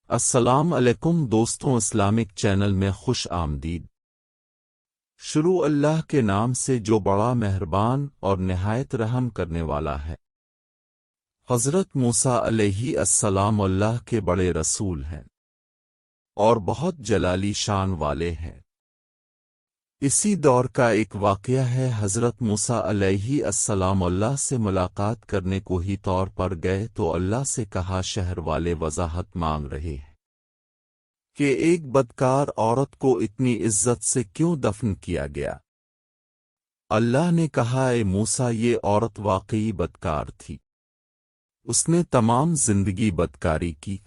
السلام علیکم دوستوں، اسلامک چینل میں خوش آمدید۔ شروع اللہ کے نام سے جو بڑا مہربان اور نہایت رحم کرنے والا ہے۔ حضرت موسیٰ علیہ السلام اللہ کے بڑے رسول ہیں اور بہت جلالی شان والے ہیں۔ اسی دور کا ایک واقعہ ہے، حضرت موسیٰ علیہ السلام اللہ سے ملاقات کرنے کو ہی طور پر گئے تو اللہ سے کہا، شہر والے وضاحت مانگ رہے ہیں کہ ایک بدکار عورت کو اتنی عزت سے کیوں دفن کیا گیا؟ اللہ نے کہا، اے موسیٰ، یہ عورت واقعی بدکار تھی، اس نے تمام زندگی بدکاری کی،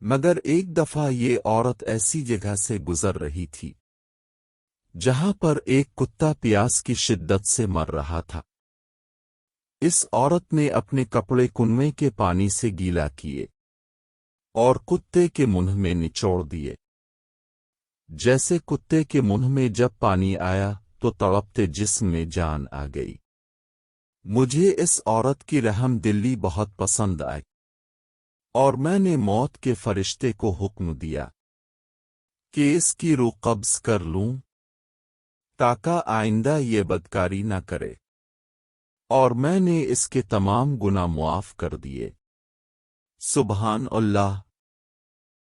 مگر ایک دفعہ یہ عورت ایسی جگہ سے گزر رہی تھی جہاں پر ایک کتا پیاس کی شدت سے مر رہا تھا۔ اس عورت نے اپنے کپڑے کنویں کے پانی سے گیلا کیے اور کتے کے منہ میں نچوڑ دیے۔ جیسے کتے کے منہ میں جب پانی آیا تو تڑپتے جسم میں جان آ گئی۔ مجھے اس عورت کی رحم دلی بہت پسند آئی اور میں نے موت کے فرشتے کو حکم دیا کہ اس کی روح قبض کر لوں تاکہ آئندہ یہ بدکاری نہ کرے، اور میں نے اس کے تمام گناہ معاف کر دیے۔ سبحان اللہ۔